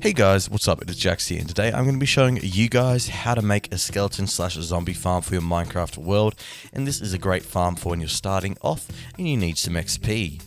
Hey guys, what's up? It's Jax here, and today I'm going to be showing you guys how to make a skeleton slash zombie farm for your Minecraft world, and this is a great farm for when you're starting off and you need some XP.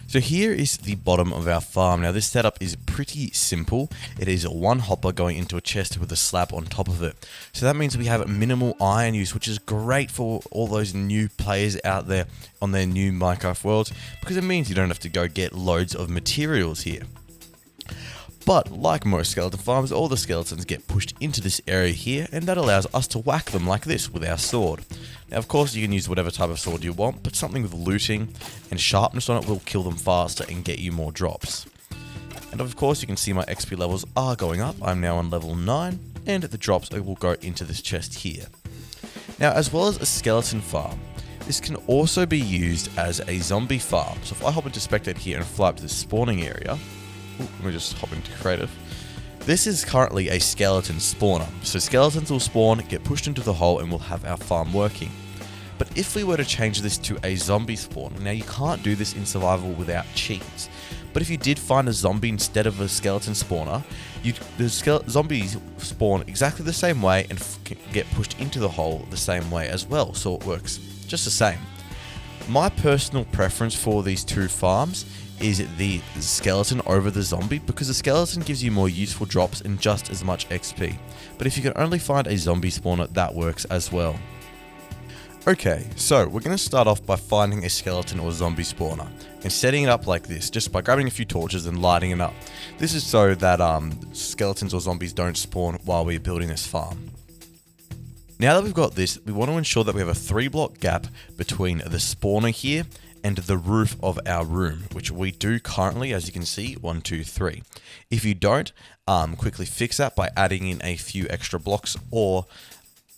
So here is the bottom of our farm. Now this setup is pretty simple. It is one hopper going into a chest with a slab on top of it. So that means we have minimal iron use, which is great for all those new players out there on their new Minecraft worlds, because it means you don't have to go get loads of materials here. But like most skeleton farms, all the skeletons get pushed into this area here, and that allows us to whack them like this with our sword. Now of course you can use whatever type of sword you want, but something with looting and sharpness on it will kill them faster and get you more drops. And of course you can see my XP levels are going up. I'm now on level 9, and the drops will go into this chest here. Now as well as a skeleton farm, this can also be used as a zombie farm. So if I hop into spectate here and fly up to the spawning area, let me just hop into creative. This is currently a skeleton spawner, so skeletons will spawn, get pushed into the hole, and we'll have our farm working. But if we were to change this to a zombie spawn, now you can't do this in survival without cheats, but if you did find a zombie instead of a skeleton spawner, the zombies spawn exactly the same way and get pushed into the hole the same way as well, so it works just the same. My personal preference for these two farms is the skeleton over the zombie, because the skeleton gives you more useful drops and just as much XP. But if you can only find a zombie spawner, that works as well. Okay, so we're going to start off by finding a skeleton or zombie spawner and setting it up like this, just by grabbing a few torches and lighting it up. This is so that skeletons or zombies don't spawn while we're building this farm. Now that we've got this, we want to ensure that we have a 3-block gap between the spawner here and the roof of our room, which we do currently, as you can see, 1, 2, 3. If you don't, quickly fix that by adding in a few extra blocks, or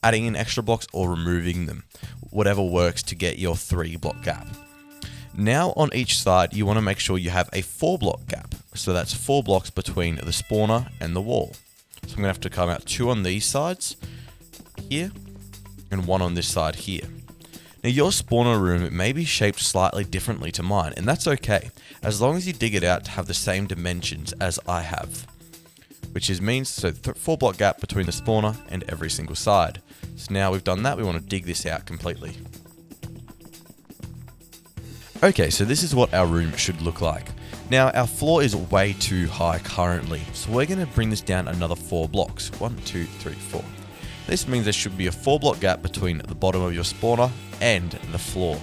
removing them. Whatever works to get your 3-block gap. Now on each side, you want to make sure you have a 4-block gap. So that's 4 blocks between the spawner and the wall. So I'm going to have to come out 2 on these sides here and 1 on this side here. Now your spawner room may be shaped slightly differently to mine, and that's okay, as long as you dig it out to have the same dimensions as I have. Which means, so 4-block gap between the spawner and every single side. So now we've done that, we want to dig this out completely. Okay, so this is what our room should look like. Now our floor is way too high currently, so we're going to bring this down another 4 blocks. 1, 2, 3, 4. This means there should be a 4-block gap between the bottom of your spawner and the floor.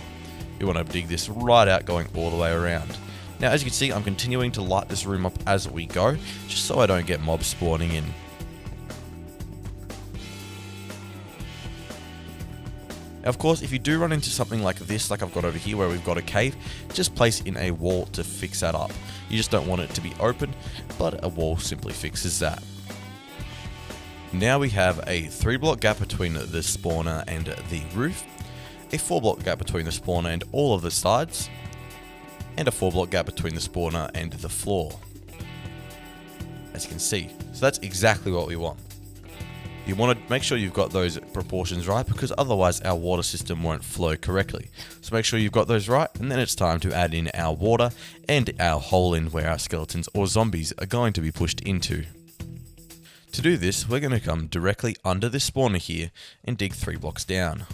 You want to dig this right out, going all the way around. Now as you can see, I'm continuing to light this room up as we go, just so I don't get mobs spawning in. Now of course, if you do run into something like this, like I've got over here where we've got a cave, just place in a wall to fix that up. You just don't want it to be open, but a wall simply fixes that. Now we have a 3-block gap between the spawner and the roof, a 4-block gap between the spawner and all of the sides, and a 4-block gap between the spawner and the floor. As you can see, so that's exactly what we want. You want to make sure you've got those proportions right, because otherwise our water system won't flow correctly. So make sure you've got those right, and then it's time to add in our water and our hole in where our skeletons or zombies are going to be pushed into. To do this, we're going to come directly under this spawner here and dig 3 blocks down.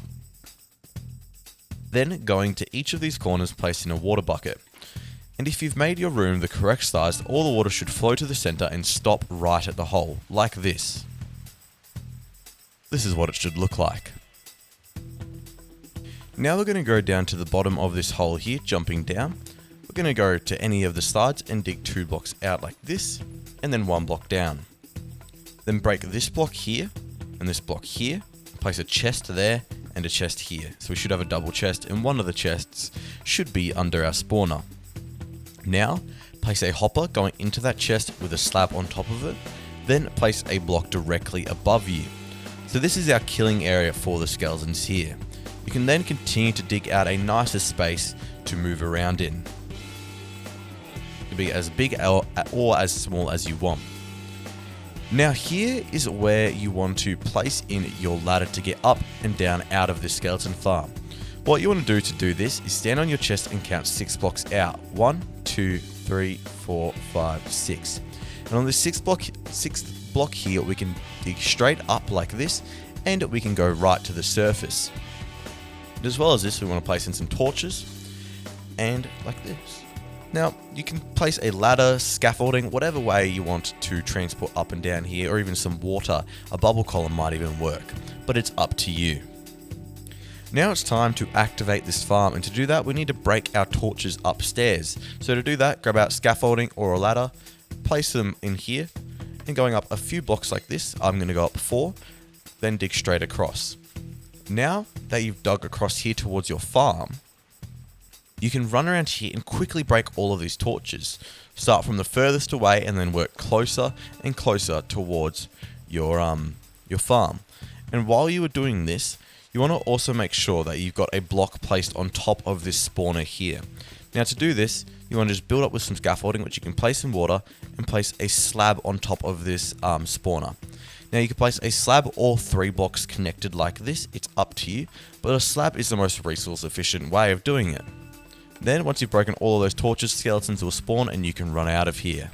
Then going to each of these corners, place in a water bucket. And if you've made your room the correct size, all the water should flow to the center and stop right at the hole, like this. This is what it should look like. Now we're going to go down to the bottom of this hole here, jumping down. We're going to go to any of the sides and dig 2 blocks out like this, and then 1 block down. Then break this block here and this block here, place a chest there and a chest here. So we should have a double chest, and one of the chests should be under our spawner. Now, place a hopper going into that chest with a slab on top of it, then place a block directly above you. So this is our killing area for the skeletons here. You can then continue to dig out a nicer space to move around in. It can be as big or as small as you want. Now here is where you want to place in your ladder to get up and down out of this skeleton farm. What you want to do this is stand on your chest and count 6 blocks out. 1, 2, 3, 4, 5, 6. And on the sixth block here, we can dig straight up like this, and we can go right to the surface. And as well as this, we want to place in some torches, and like this. Now, you can place a ladder, scaffolding, whatever way you want to transport up and down here, or even some water. A bubble column might even work, but it's up to you. Now it's time to activate this farm, and to do that we need to break our torches upstairs. So to do that, grab out scaffolding or a ladder, place them in here, and going up a few blocks like this, I'm going to go up 4, then dig straight across. Now that you've dug across here towards your farm, you can run around here and quickly break all of these torches. Start from the furthest away and then work closer and closer towards your farm. And while you are doing this, you want to also make sure that you've got a block placed on top of this spawner here. Now to do this, you want to just build up with some scaffolding, which you can place in water, and place a slab on top of this spawner. Now you can place a slab or 3 blocks connected like this, it's up to you, but a slab is the most resource efficient way of doing it. Then once you've broken all of those torches, skeletons will spawn and you can run out of here.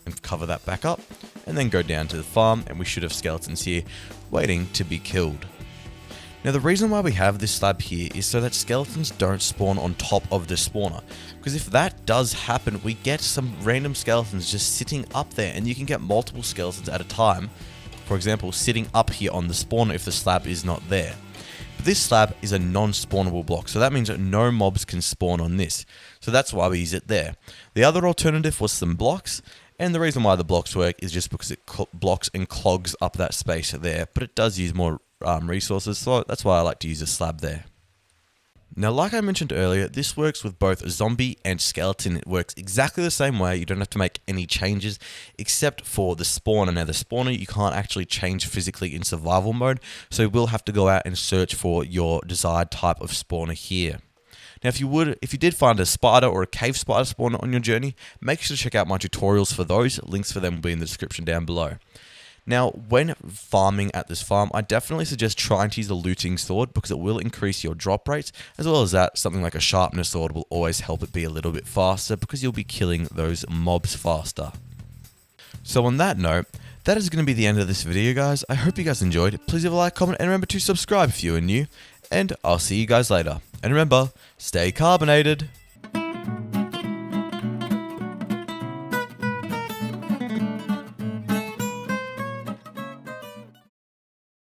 And cover that back up, and then go down to the farm, and we should have skeletons here waiting to be killed. Now the reason why we have this slab here is so that skeletons don't spawn on top of the spawner, because if that does happen, we get some random skeletons just sitting up there, and you can get multiple skeletons at a time, for example sitting up here on the spawner if the slab is not there. But this slab is a non-spawnable block, so that means that no mobs can spawn on this, so that's why we use it there. The other alternative was some blocks, and the reason why the blocks work is just because it blocks and clogs up that space there, but it does use more resources, so that's why I like to use a slab there. Now, like I mentioned earlier, this works with both zombie and skeleton. It works exactly the same way. You don't have to make any changes except for the spawner. Now, the spawner you can't actually change physically in survival mode, so you will have to go out and search for your desired type of spawner here. Now, if you did find a spider or a cave spider spawner on your journey, make sure to check out my tutorials for those. Links for them will be in the description down below. Now, when farming at this farm, I definitely suggest trying to use a looting sword because it will increase your drop rates, as well as that, something like a sharpness sword will always help it be a little bit faster because you'll be killing those mobs faster. So on that note, that is going to be the end of this video, guys. I hope you guys enjoyed. Please leave a like, comment, and remember to subscribe if you are new, and I'll see you guys later. And remember, stay carbonated.